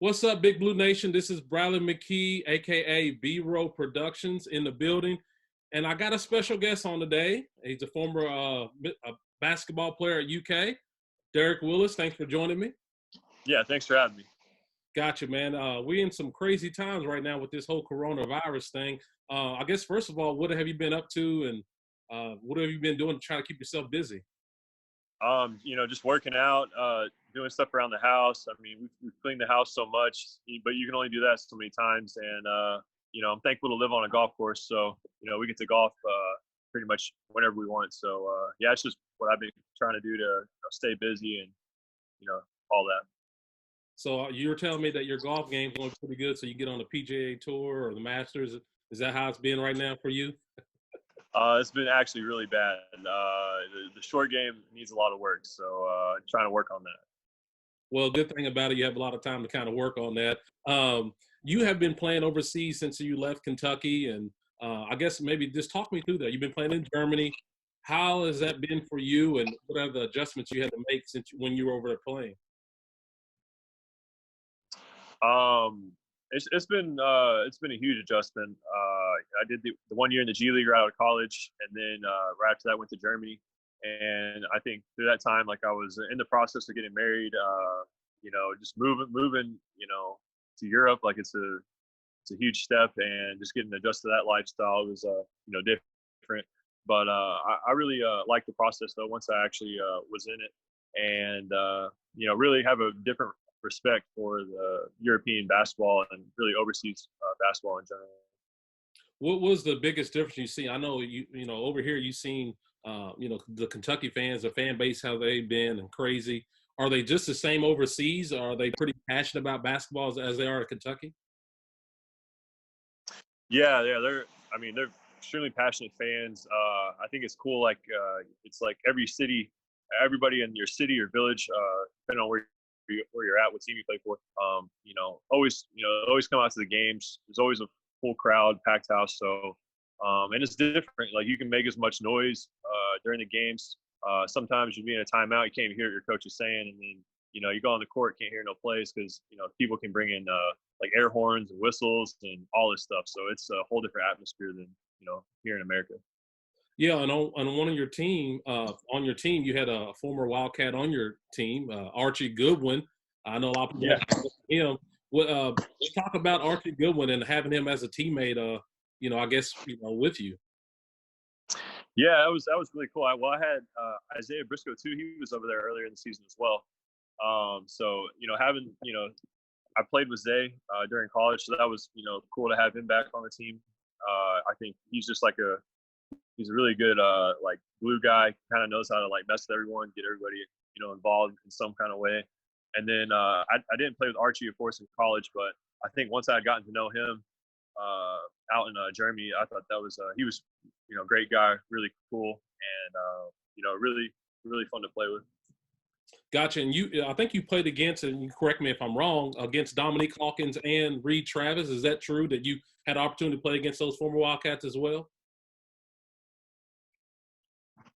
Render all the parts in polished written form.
What's up, Big Blue Nation? This is Bradley McKee, aka B-Roll Productions, in the building, and I got a special guest on today. He's a former basketball player at UK, Derek Willis. Thanks for joining me. Yeah, thanks for having me. Gotcha, man. We're in some crazy times right now with this whole coronavirus thing. I guess first of all, what have you been up to, and what have you been doing to try to keep yourself busy? Just working out, doing stuff around the house. I mean, we've cleaned the house so much, but you can only do that so many times. And, I'm thankful to live on a golf course. So, we get to golf pretty much whenever we want. So, it's just what I've been trying to do to stay busy and, all that. So you were telling me that your golf game's going pretty good, so you get on the PGA Tour or the Masters. Is that how it's been right now for you? It's been actually really bad. The short game needs a lot of work, so trying to work on that. Well, good thing about it, you have a lot of time to kind of work on that. You have been playing overseas since you left Kentucky, and I guess maybe just talk me through that. You've been playing in Germany. How has that been for you, and what are the adjustments you had to make since when you were over there playing? It's been a huge adjustment. I did the 1 year in the G League right out of college, and then right after that I went to Germany. And I think through that time, like I was in the process of getting married. Just moving, to Europe, like it's a huge step, and just getting adjusted to that lifestyle was different. But I really liked the process though once I actually was in it, and really have a different respect for the European basketball and really overseas basketball in general. What was the biggest difference you see? I know over here you've seen the Kentucky fans, the fan base, how they've been and crazy. Are they just the same overseas? Or are they pretty passionate about basketball as they are at Kentucky? Yeah, they're extremely passionate fans. I think it's cool. Like it's like every city, everybody in your city or village, depending on where you're at, what team you play for, always come out to the games. There's always a full crowd, packed house. So, and it's different. Like you can make as much noise during the games. Sometimes you'll be in a timeout, you can't even hear what your coach is saying, and then you go on the court, can't hear no plays because people can bring in like air horns and whistles and all this stuff. So it's a whole different atmosphere than here in America. Yeah, and on one of your team, you had a former Wildcat on your team, Archie Goodwin. I know a lot of people know him. Let's talk about Archie Goodwin and having him as a teammate. With you. Yeah, that was really cool. I had Isaiah Briscoe too. He was over there earlier in the season as well. I played with Zay during college, so that was cool to have him back on the team. I think he's just he's a really good like glue guy. Kind of knows how to like mess with everyone, get everybody involved in some kind of way. And then I didn't play with Archie, of course, in college, but I think once I had gotten to know him out in Germany, I thought that was he was great guy, really cool, and really really fun to play with. Gotcha. And I think you played against, and you correct me if I'm wrong, against Dominique Hawkins and Reed Travis. Is that true that you had opportunity to play against those former Wildcats as well?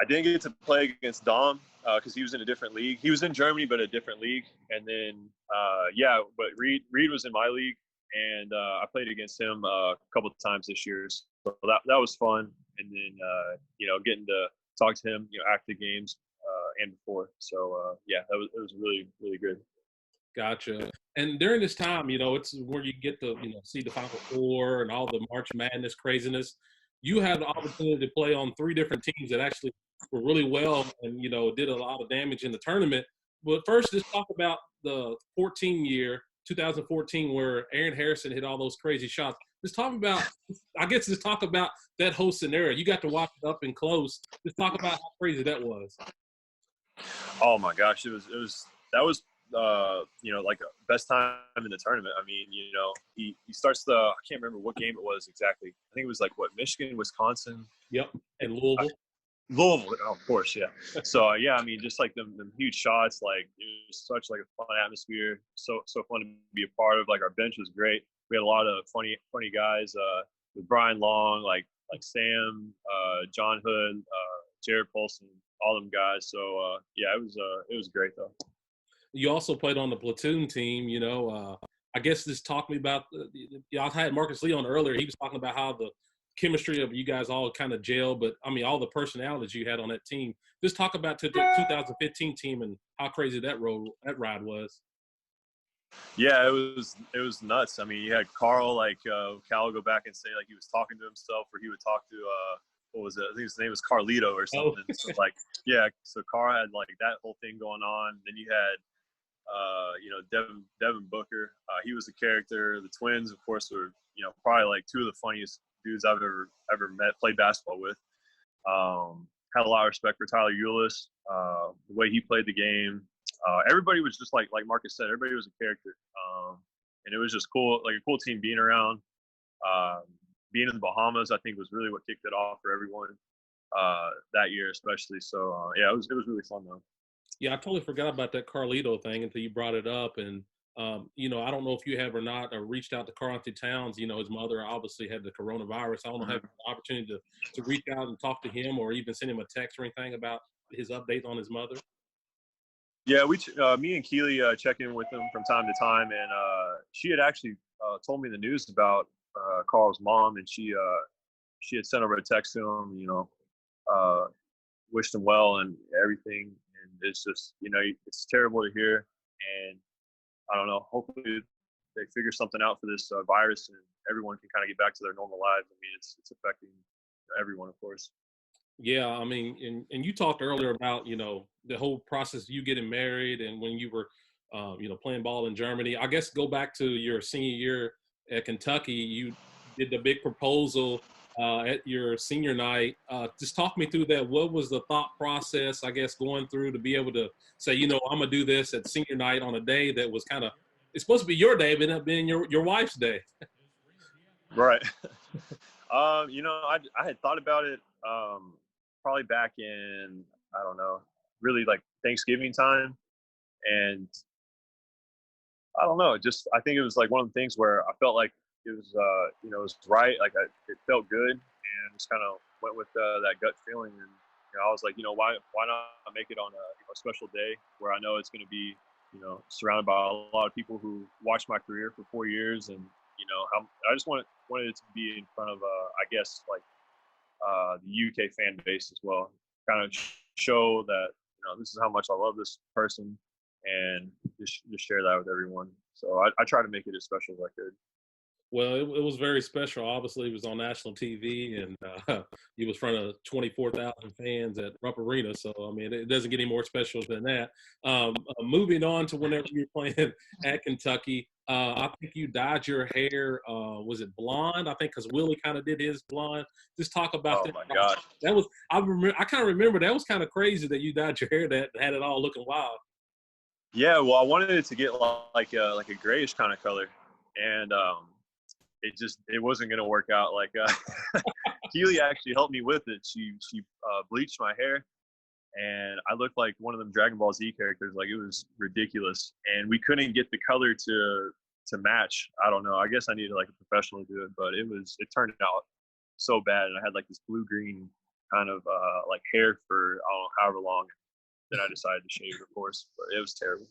I didn't get to play against Dom because he was in a different league. He was in Germany, but a different league. And then, but Reed was in my league, and I played against him a couple of times this year. So that was fun. And then, getting to talk to him, after the games and before. So, it was really, really good. Gotcha. And during this time, it's where you get to, see the Final Four and all the March Madness craziness. You had the opportunity to play on 3 different teams that actually were really well and, did a lot of damage in the tournament. But first, just talk about the 2014, where Aaron Harrison hit all those crazy shots. Just talk about that whole scenario. You got to watch it up and close. Just talk about how crazy that was. Oh my gosh, that was like best time in the tournament. I mean, he starts I can't remember what game it was exactly. I think it was like Michigan, Wisconsin. Yep, and Louisville. Louisville, of course, yeah. So I mean, just like them huge shots, like it was such like a fun atmosphere. So fun to be a part of. Like our bench was great. We had a lot of funny guys with Brian Long, like Sam, John Hood, Jared Polson, all them guys. So it was great though. You also played on the platoon team, I guess just talk to me about I had Marcus Lee on earlier. He was talking about how the chemistry of you guys all kind of gel, but I mean all the personalities you had on that team. Just talk about the 2015 team and how crazy that ride was. Yeah, it was nuts. I mean, you had Carl, like Cal would go back and say like he was talking to himself, or he would talk to what was it? I think his name was Carlito or something. Oh. So like, yeah, so Carl had like that whole thing going on. Then you had Devin Booker. He was a character. The twins, of course, were probably like two of the funniest dudes I've ever met, played basketball with. Had a lot of respect for Tyler Eulis, the way he played the game. Everybody was just like Marcus said, everybody was a character. And it was just cool, like a cool team being around. Being in the Bahamas, I think, was really what kicked it off for everyone that year, especially. So yeah, it was really fun though. Yeah, I totally forgot about that Carlito thing until you brought it up. And, I don't know if you have or not reached out to Karl Anthony Towns. His mother obviously had the coronavirus. I don't know if you have the opportunity to reach out and talk to him or even send him a text or anything about his update on his mother. Yeah, me and Keely check in with him from time to time, and she had actually told me the news about Carl's mom, and she had sent over a text to him, wished him well and everything. And it's just, it's terrible to hear. And I don't know, hopefully they figure something out for this virus and everyone can kind of get back to their normal lives. I mean, it's affecting everyone, of course. Yeah, I mean, and you talked earlier about, the whole process of you getting married and when you were, playing ball in Germany. I guess go back to your senior year at Kentucky. You did the big proposal at your senior night. Just talk me through that. What was the thought process, I guess, going through to be able to say, I'm going to do this at senior night on a day that was kind of, it's supposed to be your day, but ended up being your wife's day. Right. I had thought about it probably back in, I don't know, really like Thanksgiving time. And I don't know, I think it was like one of the things where I felt like it was, it was right. Like it felt good, and just kind of went with that gut feeling. And I was like, why not make it on a special day where I know it's going to be, surrounded by a lot of people who watched my career for 4 years, and I just wanted it to be in front of, I guess, like the UK fan base as well. Kind of show that this is how much I love this person, and just share that with everyone. So I try to make it as special as I could. Well, it was very special. Obviously, it was on national TV, and he was in front of 24,000 fans at Rupp Arena. So, I mean, it doesn't get any more special than that. Moving on to whenever you're playing at Kentucky, I think you dyed your hair. Was it blonde? I think because Willie kind of did his blonde. Just talk about that. Oh my God, that was I kind of remember that was kind of crazy that you dyed your hair that had it all looking wild. Yeah, well, I wanted it to get like a grayish kind of color, and it wasn't gonna work out. Like Keely actually helped me with it. She bleached my hair, and I looked like one of them Dragon Ball Z characters. Like, it was ridiculous, and we couldn't get the color to match. I don't know. I guess I needed like a professional to do it, but it turned out so bad, and I had like this blue green kind of like hair for I don't know however long. Then I decided to shave, of course, but it was terrible.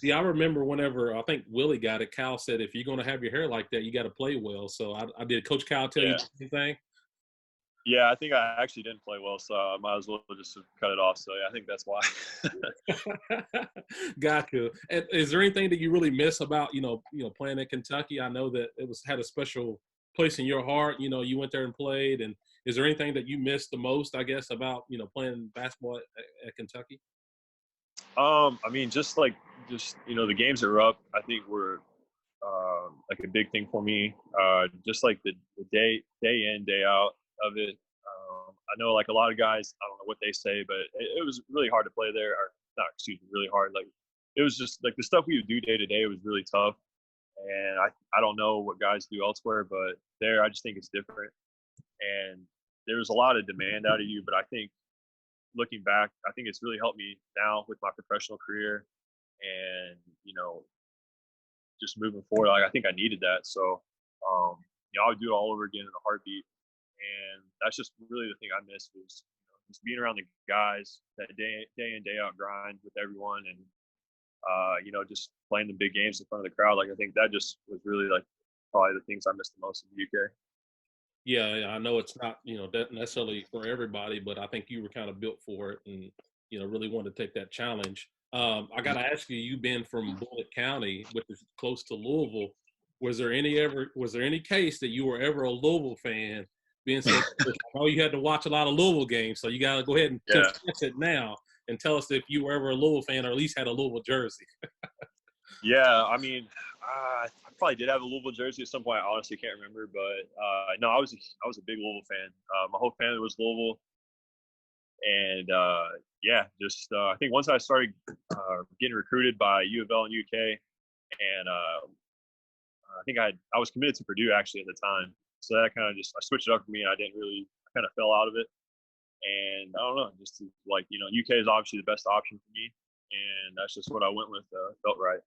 Yeah, I remember whenever I think Willie got it, Cal said, if you're going to have your hair like that, you got to play well. So I did. Coach Cal tell you anything? Yeah, I think I actually didn't play well, so I might as well just cut it off. So yeah, I think that's why. Gotcha. And is there anything that you really miss about playing at Kentucky? I know that it had a special place in your heart. You went there and played. And is there anything that you missed the most, I guess, about playing basketball at Kentucky? I mean, just the games that were up, I think were like a big thing for me. Just like the day in, day out of it. I know like a lot of guys, I don't know what they say, but it was really hard to play there. Or not, excuse me, really hard. Like, it was just like the stuff we would do day to day was really tough. And I don't know what guys do elsewhere, but there I just think it's different. And there was a lot of demand out of you, but I think looking back, I think it's really helped me now with my professional career, and just moving forward. Like, I think I needed that, so I would do it all over again in a heartbeat. And that's just really the thing I missed was just being around the guys, that day in day out grind with everyone, and just playing the big games in front of the crowd. Like, I think that just was really like probably the things I missed the most in the UK. Yeah, I know it's not, that necessarily for everybody, but I think you were kind of built for it and, really wanted to take that challenge. I got to ask you, you've been from Bullitt County, which is close to Louisville. Was there any case that you were ever a Louisville fan? Being so, I know you had to watch a lot of Louisville games, so you got to go ahead and confess it now and tell us if you were ever a Louisville fan or at least had a Louisville jersey. Yeah, I mean, I probably did have a Louisville jersey at some point. I honestly can't remember, but no, I was a big Louisville fan. My whole family was Louisville, and I think once I started getting recruited by U of L and UK, and I think I was committed to Purdue actually at the time, so that kind of I switched it up for me, and I kind of fell out of it, and I don't know, just UK is obviously the best option for me, and that's just what I went with. Felt right.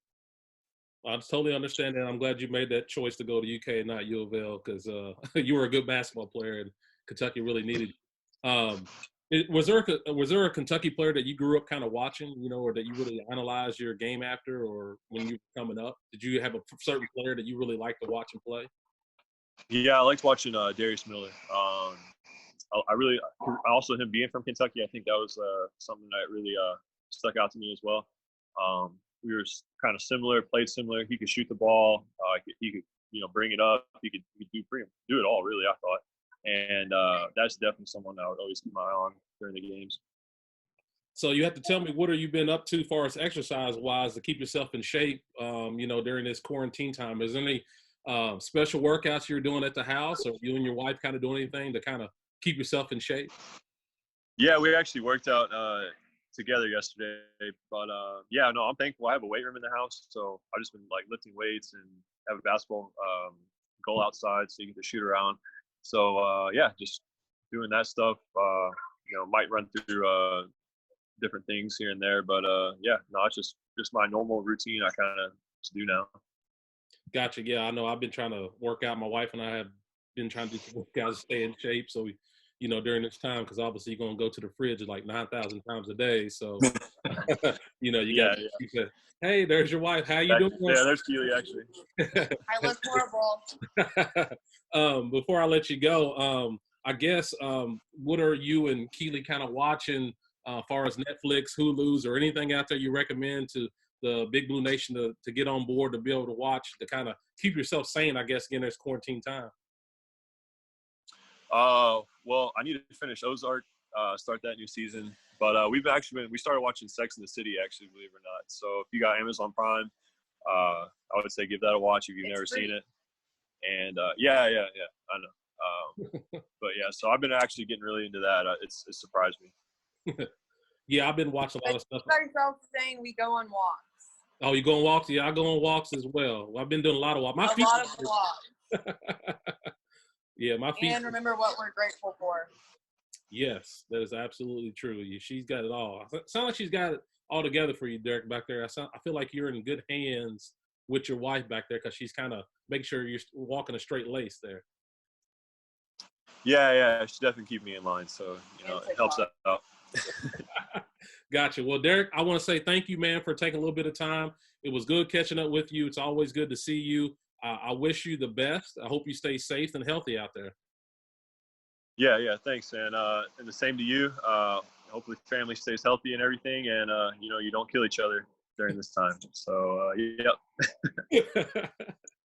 I totally understand that. I'm glad you made that choice to go to UK and not U of L because you were a good basketball player and Kentucky really needed you. Was there a Kentucky player that you grew up kind of watching, or that you really analyzed your game after, or when you were coming up? Did you have a certain player that you really liked to watch and play? Yeah, I liked watching Darius Miller. Also him being from Kentucky, I think that was something that really stuck out to me as well. We were kind of similar, played similar. He could shoot the ball. He could bring it up. He could do it all, really, I thought. And that's definitely someone I would always keep my eye on during the games. So you have to tell me, what have you been up to as far as exercise-wise to keep yourself in shape, during this quarantine time? Is there any special workouts you're doing at the house, or you and your wife kind of doing anything to kind of keep yourself in shape? Yeah, we actually worked out together yesterday, but I'm thankful I have a weight room in the house, so I've just been lifting weights and have a basketball goal outside so you can just shoot around. So just doing that stuff. Might run through different things here and there, but it's just my normal routine I kind of just do now. Gotcha. Yeah, I know. I've been trying to work out. My wife and I have been trying to do some workouts to stay in shape. So during this time, because obviously you're gonna go to the fridge 9,000 times a day. So you got to hey, there's your wife. How you doing? Yeah, there's Keely actually. I look horrible. Before I let you go, I guess what are you and Keely kind of watching as far as Netflix, Hulu's, or anything out there you recommend to the Big Blue Nation to get on board, to be able to watch, to kind of keep yourself sane, I guess, in this quarantine time? Well, I need to finish Ozark, start that new season. But we started watching Sex and the City, actually, believe it or not. So if you got Amazon Prime, I would say give that a watch if you've never seen it. And I know. But yeah, so I've been actually getting really into that. It's surprised me. Yeah, I've been watching a lot of stuff. Saying we go on walks. Oh, you go on walks? Yeah, I go on walks as well. I've been doing a lot of walks. A lot of walks. Yeah, my feet. And remember what we're grateful for. Yes, that is absolutely true. She's got it all. Sounds like she's got it all together for you, Derek, back there. I feel like you're in good hands with your wife back there, because she's kind of making sure you're walking a straight lace there. Yeah, she's definitely keeping me in line, so it helps out. Gotcha. Well, Derek, I want to say thank you, man, for taking a little bit of time. It was good catching up with you. It's always good to see you. I wish you the best. I hope you stay safe and healthy out there. Yeah, thanks, and the same to you. Hopefully family stays healthy and everything, and you don't kill each other during this time. So, yeah.